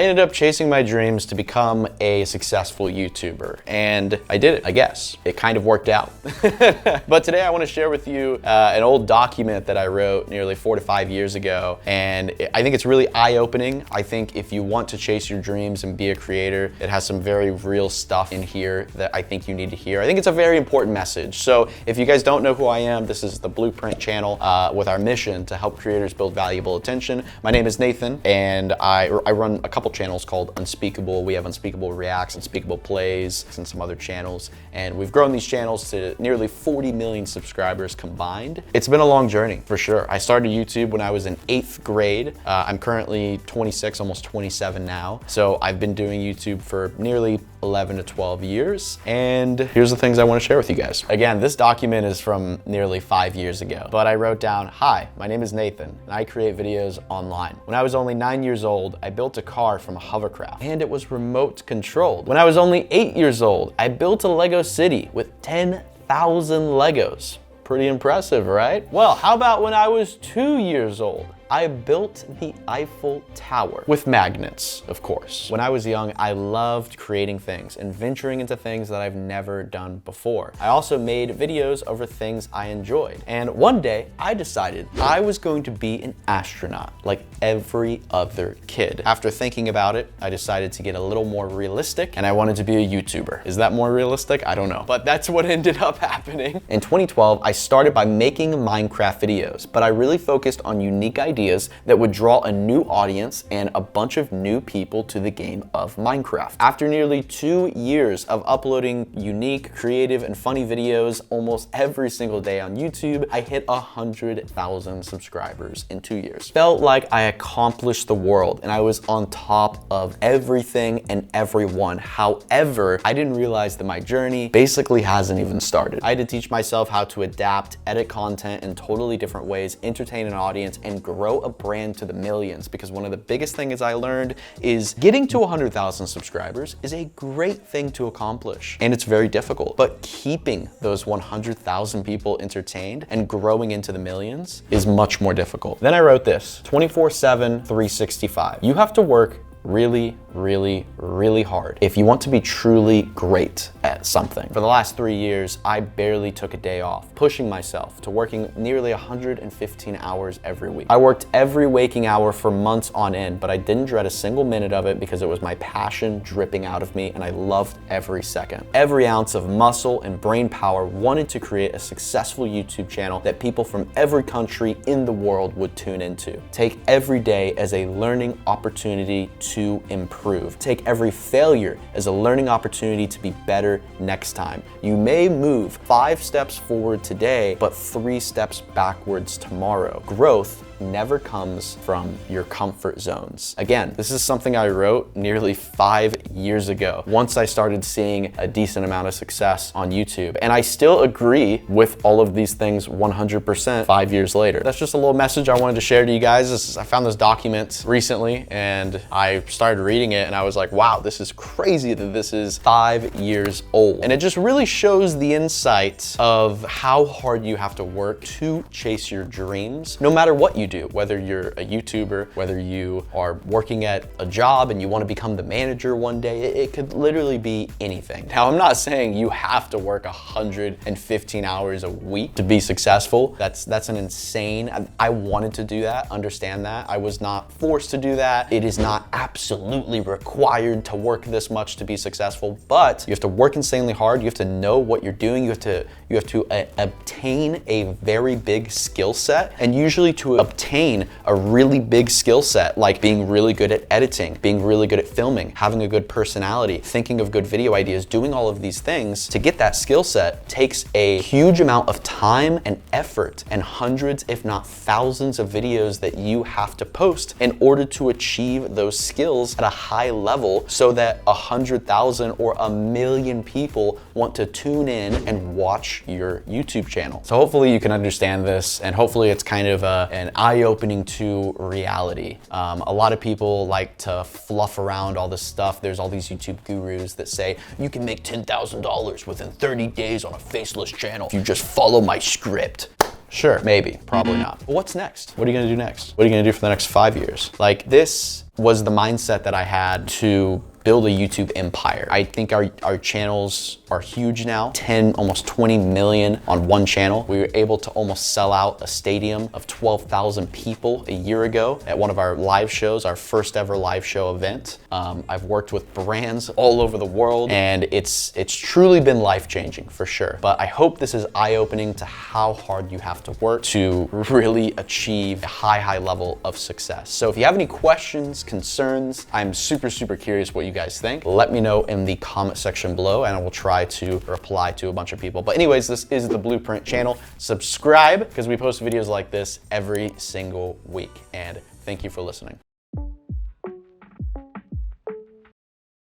I ended up chasing my dreams to become a successful YouTuber, and I did it, I guess. It kind of worked out. But today I want to share with you an old document that I wrote nearly 4 to 5 years ago, and I think it's really eye-opening. I think if you want to chase your dreams and be a creator, it has some very real stuff in here that I think you need to hear. I think it's a very important message. So if you guys don't know who I am, this is the Blueprint channel with our mission to help creators build valuable attention. My name is Nathan, and I run a couple channels called Unspeakable. We have Unspeakable Reacts, Unspeakable Plays, and some other channels. And we've grown these channels to nearly 40 million subscribers combined. It's been a long journey, for sure. I started YouTube when I was in 8th grade. I'm currently 26, almost 27 now. So I've been doing YouTube for nearly 11 to 12 years. And here's the things I want to share with you guys. Again, this document is from nearly 5 years ago, but I wrote down, "Hi, my name is Nathan, and I create videos online. When I was only 9 years old, I built a car from a hovercraft, and it was remote controlled. When I was only 8 years old, I built a Lego city with 10,000 Legos. Pretty impressive, right? Well, how about when I was 2 years old? I built the Eiffel Tower with magnets, of course. When I was young, I loved creating things and venturing into things that I've never done before. I also made videos over things I enjoyed. And one day, I decided I was going to be an astronaut like every other kid. After thinking about it, I decided to get a little more realistic, and I wanted to be a YouTuber. Is that more realistic? I don't know, but that's what ended up happening. In 2012, I started by making Minecraft videos, but I really focused on unique ideas that would draw a new audience and a bunch of new people to the game of Minecraft. After nearly 2 years of uploading unique, creative, and funny videos almost every single day on YouTube, I hit 100,000 subscribers in 2 years. Felt like I accomplished the world and I was on top of everything and everyone. However, I didn't realize that my journey basically hasn't even started. I had to teach myself how to adapt, edit content in totally different ways, entertain an audience, and grow a brand to the millions, because one of the biggest things I learned is getting to 100,000 subscribers is a great thing to accomplish, and it's very difficult, but keeping those 100,000 people entertained and growing into the millions is much more difficult. Then I wrote this: 24/7, 365. You have to work really, really, really hard if you want to be truly great at something. For the last 3 years, I barely took a day off, pushing myself to working nearly 115 hours every week. I worked every waking hour for months on end, but I didn't dread a single minute of it because it was my passion dripping out of me, and I loved every second. Every ounce of muscle and brain power wanted to create a successful YouTube channel that people from every country in the world would tune into. Take every day as a learning opportunity to improve. Take every failure as a learning opportunity to be better next time. You may move 5 steps forward today, but 3 steps backwards tomorrow. Growth never comes from your comfort zones. Again, this is something I wrote nearly 5 years ago, once I started seeing a decent amount of success on YouTube. And I still agree with all of these things 100% 5 years later. That's just a little message I wanted to share to you guys. I found this document recently and I started reading it and I was like, wow, this is crazy that this is 5 years old. And it just really shows the insight of how hard you have to work to chase your dreams, no matter what you do, whether you're a YouTuber, whether you are working at a job and you want to become the manager one day. It could literally be anything. Now, I'm not saying you have to work 115 hours a week to be successful. That's an insane. I wanted to do that, understand that. I was not forced to do that. It is not absolutely required to work this much to be successful, but you have to work insanely hard. You have to know what you're doing. You have to obtain a very big skill set, and usually to obtain a really big skill set, like being really good at editing, being really good at filming, having a good personality, thinking of good video ideas, doing all of these things, to get that skill set takes a huge amount of time and effort and hundreds, if not thousands of videos that you have to post in order to achieve those skills at a high level so that 100,000 or 1,000,000 people want to tune in and watch your YouTube channel. So hopefully you can understand this, and hopefully it's kind of an eye-opening to reality. A lot of people like to fluff around all this stuff. There's all these YouTube gurus that say, you can make $10,000 within 30 days on a faceless channel if you just follow my script. Sure, maybe, probably not. But what's next? What are you gonna do next? What are you gonna do for the next 5 years? Like, this was the mindset that I had to build a YouTube empire. I think our channels are huge now, 10, almost 20 million on one channel. We were able to almost sell out a stadium of 12,000 people a year ago at one of our live shows, our first ever live show event. I've worked with brands all over the world, and it's truly been life-changing for sure. But I hope this is eye-opening to how hard you have to work to really achieve a high level of success. So if you have any questions, concerns, I'm super curious what you guys think. Let me know in the comment section below, and I will try to reply to a bunch of people. But anyways, this is the Blueprint channel. Subscribe, because we post videos like this every single week. And thank you for listening.